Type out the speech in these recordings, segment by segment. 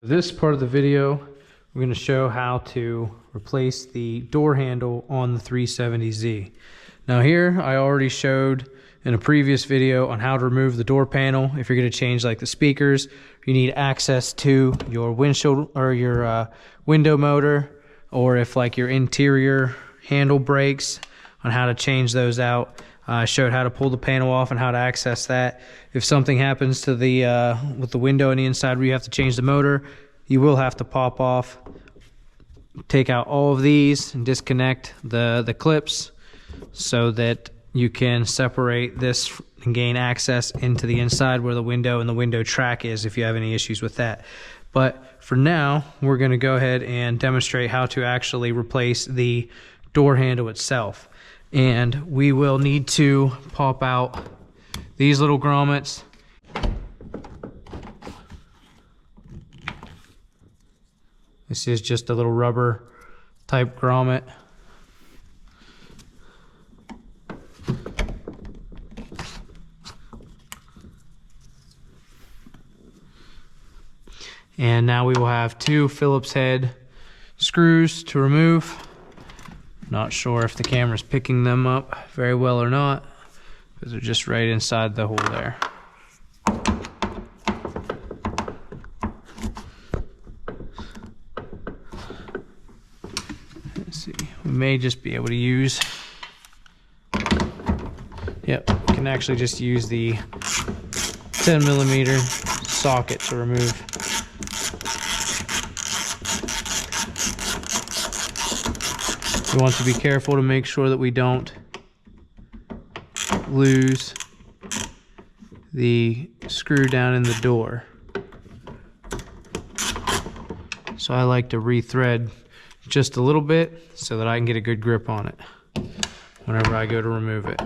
This part of the video, we're going to show how to replace the door handle on the 370Z. Now here, I already showed in a previous video on how to remove the door panel. If you're going to change like the speakers, you need access to your windshield or your window motor, or if like your interior handle breaks, on how to change those out. I showed how to pull the panel off and how to access that. If something happens to the with the window on the inside where you have to change the motor, you will have to pop off, take out all of these and disconnect the clips so that you can separate this and gain access into the inside where the window and the window track is if you have any issues with that. But for now, we're going to go ahead and demonstrate how to actually replace the door handle itself. And we will need to pop out these little grommets. This is just a little rubber type grommet. And now we will have two Phillips head screws to remove. Not sure if the camera's picking them up very well or not, because they're just right inside the hole there. Let's see, we may just be able to use, yep, we can actually just use the 10mm socket to remove. We want to be careful to make sure that we don't lose the screw down in the door. So I like to rethread just a little bit so that I can get a good grip on it whenever I go to remove it.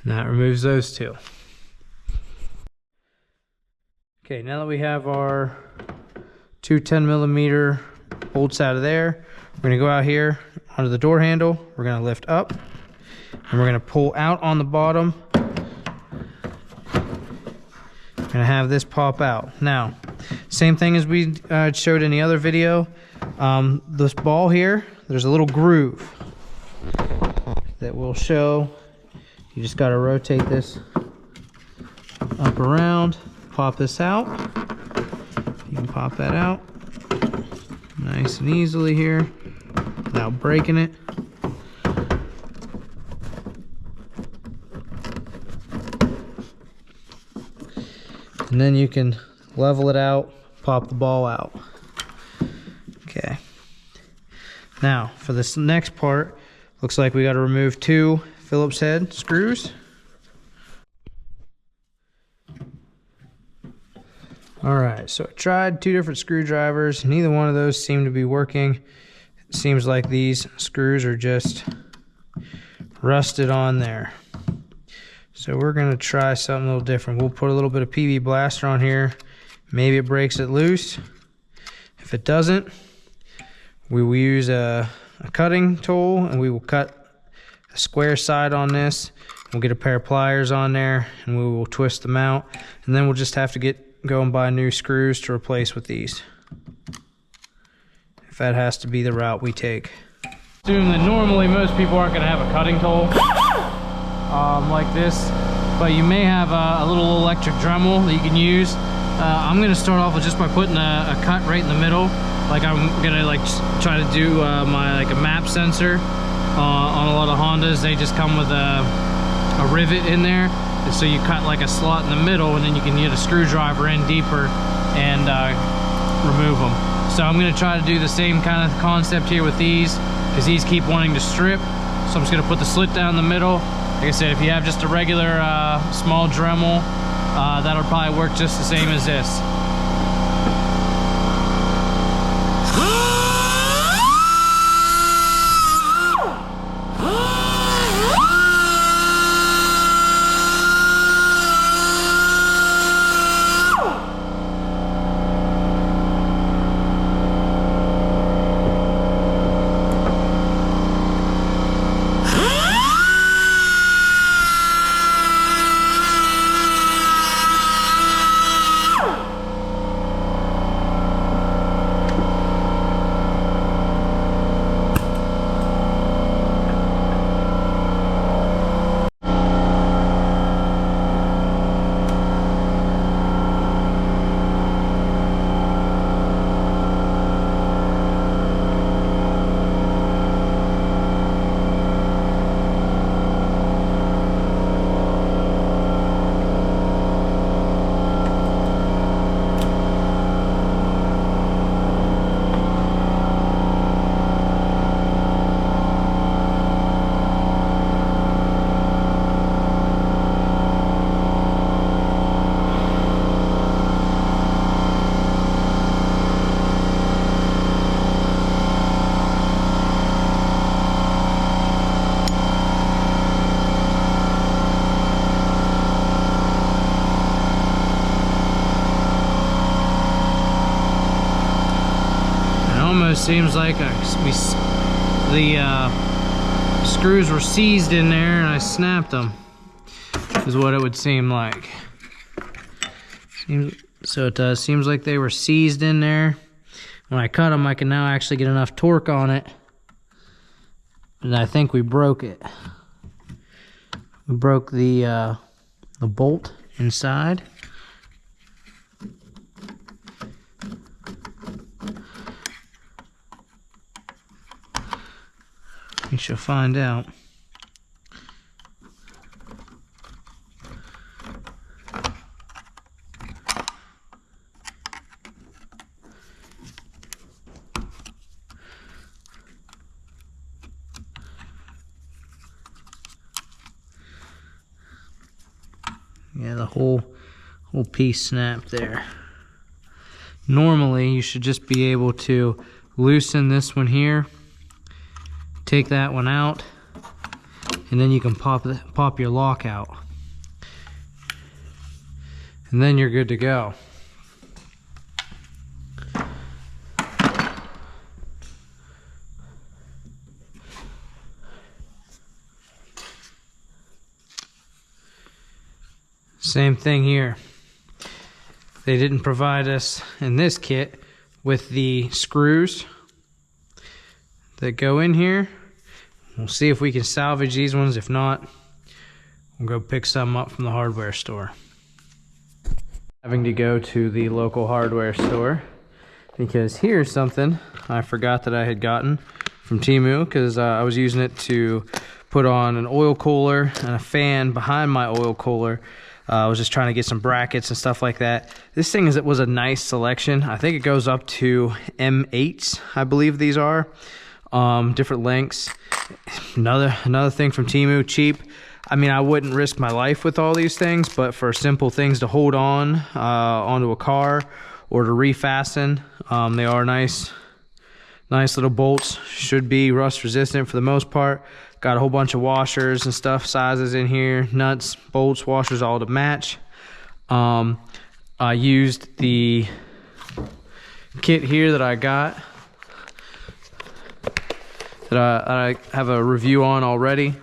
And that removes those two. Okay, now that we have our two 10mm bolts out of there, we're going to go out here onto the door handle. We're going to lift up and we're going to pull out on the bottom. We're going to have this pop out. Now, same thing as we showed in the other video. This ball here, there's a little groove that will show. You just got to rotate this up around, pop this out. You can pop that out nice and easily here without breaking it. And then you can level it out, pop the ball out. Okay. Now for this next part, looks like we got to remove two Phillips head screws. Alright, so I tried two different screwdrivers. Neither one of those seemed to be working. It seems like these screws are just rusted on there. So we're going to try something a little different. We'll put a little bit of PB Blaster on here. Maybe it breaks it loose. If it doesn't, we will use a cutting tool and we will cut a square side on this. We'll get a pair of pliers on there and we will twist them out, and then we'll just have to go and buy new screws to replace with these, if that has to be the route we take. Assume that normally most people aren't going to have a cutting tool like this, but you may have a little electric Dremel that you can use. I'm going to start off with just by putting a cut right in the middle, like I'm going to try to do a map sensor. On a lot of Hondas, they just come with a rivet in there, and so you cut like a slot in the middle, and then you can get a screwdriver in deeper and remove them. So I'm going to try to do the same kind of concept here with these. because these keep wanting to strip. So I'm just gonna put the slit down the middle. Like I said, if you have just a regular small Dremel, that'll probably work just the same as this. Seems like the screws were seized in there and I snapped them, is what it would seem like. So it does. Seems like they were seized in there. When I cut them, I can now actually get enough torque on it. And I think we broke it. We broke the bolt inside. We shall find out. Yeah, the whole piece snapped there. Normally, you should just be able to loosen this one here, take that one out, and then you can pop your lock out. And then you're good to go. Same thing here. They didn't provide us in this kit with the screws that go in here. We'll see if we can salvage these ones. If not, we'll go pick some up from the hardware store. Having to go to the local hardware store because here's something I forgot that I had gotten from Temu, because I was using it to put on an oil cooler and a fan behind my oil cooler. I was just trying to get some brackets and stuff like that. This thing was a nice selection. I think it goes up to M8s, I believe these are. Different lengths. Another thing from Temu, cheap. I mean, I wouldn't risk my life with all these things, but for simple things to hold on onto a car or to refasten, they are nice little bolts. Should be rust resistant for the most part. Got a whole bunch of washers and stuff, sizes in here, nuts, bolts, washers, all to match. I used the kit here that I got, that I have a review on already.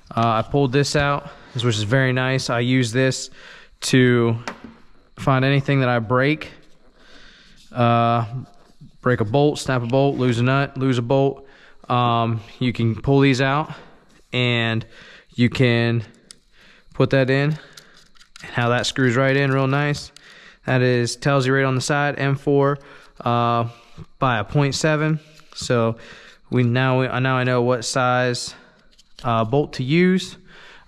I pulled this out, which is very nice. I use this to find anything that I break. Break a bolt, snap a bolt, lose a nut, lose a bolt. You can pull these out and you can put that in, and how that screws right in real nice. That tells you right on the side, M4 by a 0.7. So now I know what size bolt to use.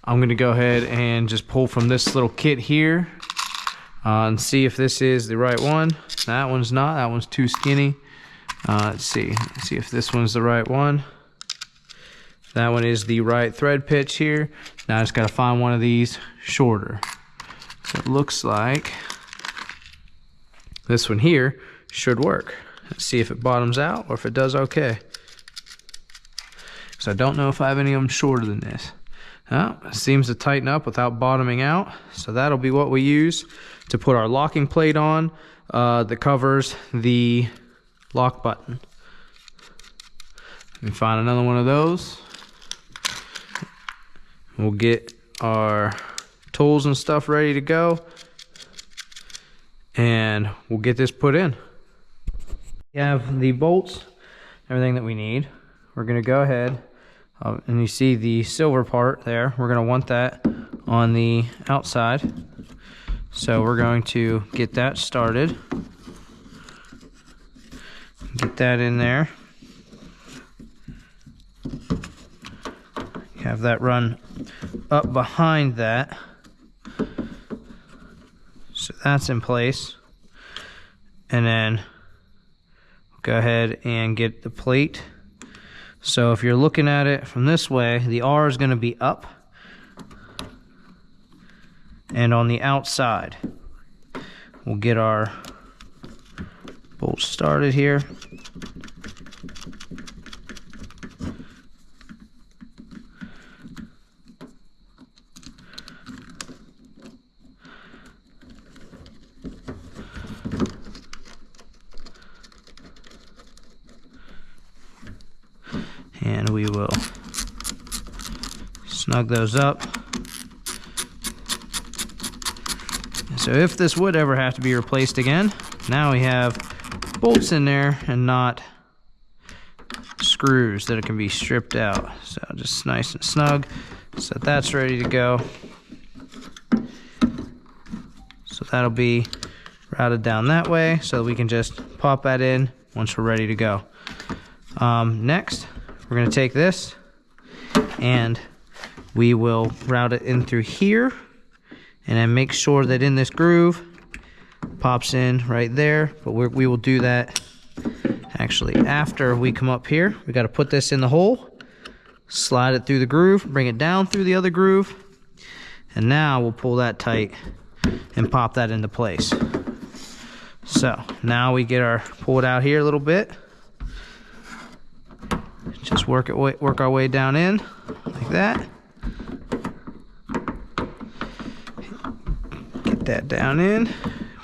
I'm gonna go ahead and just pull from this little kit here and see if this is the right one. That one's not. That one's too skinny. Let's see if this one's the right one. That one is the right thread pitch here. Now I just got to find one of these shorter. So it looks like this one here should work. Let's see if it bottoms out or if it does okay. So I don't know if I have any of them shorter than this. It seems to tighten up without bottoming out. So that'll be what we use to put our locking plate on that covers the lock button. Let me find another one of those. We'll get our tools and stuff ready to go, and we'll get this put in. We have the bolts, everything that we need. We're going to go ahead, and you see the silver part there. We're going to want that on the outside. So we're going to get that started. Get that in there. Have that run up behind that. So that's in place. And then go ahead and get the plate. So if you're looking at it from this way, the R is going to be up and on the outside. We'll get our bolts started here. And we will snug those up. So if this would ever have to be replaced again, now we have bolts in there and not screws that can be stripped out. So just nice and snug. So that's ready to go. So that'll be routed down that way so we can just pop that in once we're ready to go. Next, we're going to take this and we will route it in through here, and then make sure that in this groove pops in right there. But we will do that actually after we come up here. We got to put this in the hole, slide it through the groove, bring it down through the other groove, and now we'll pull that tight and pop that into place. So now we get our pull it out here a little bit. Just work our way down in like that. Get that down in.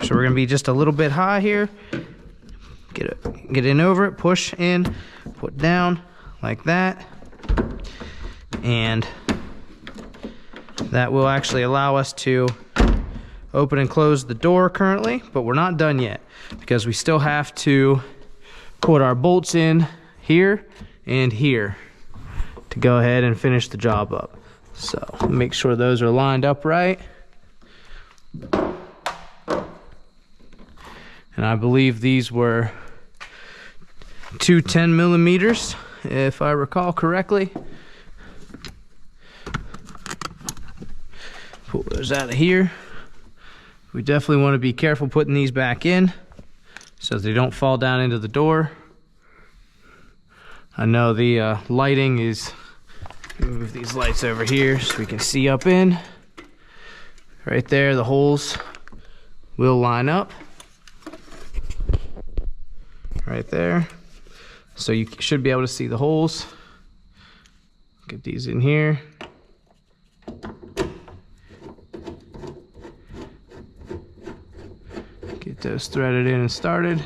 So we're gonna be just a little bit high here. Get in over it, push in, put down like that, and that will actually allow us to open and close the door currently. But we're not done yet because we still have to put our bolts in here and here to go ahead and finish the job up. So make sure those are lined up right. And I believe these were 2 10mm, if I recall correctly. Pull those out of here. We definitely want to be careful putting these back in so they don't fall down into the door. I know the lighting is, move these lights over here so we can see up in. Right there, the holes will line up. Right there. So you should be able to see the holes. Get these in here. Get those threaded in and started.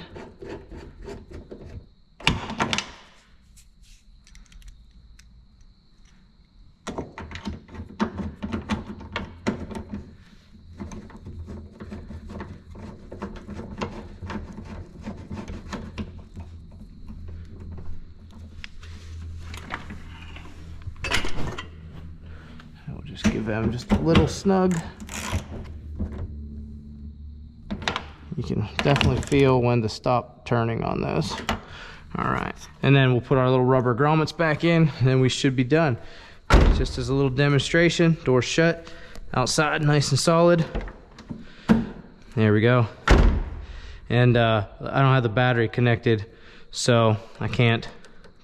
Just give them just a little snug. You can definitely feel when to stop turning on those. All right, and then we'll put our little rubber grommets back in, and then we should be done. Just as a little demonstration, door shut, outside nice and solid. There we go. And I don't have the battery connected, so I can't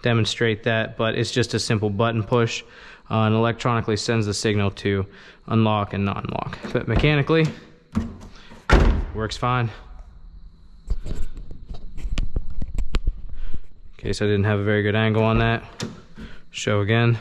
demonstrate that, but it's just a simple button push and electronically sends the signal to unlock and not unlock. But mechanically, works fine. In case I didn't have a very good angle on that, show again.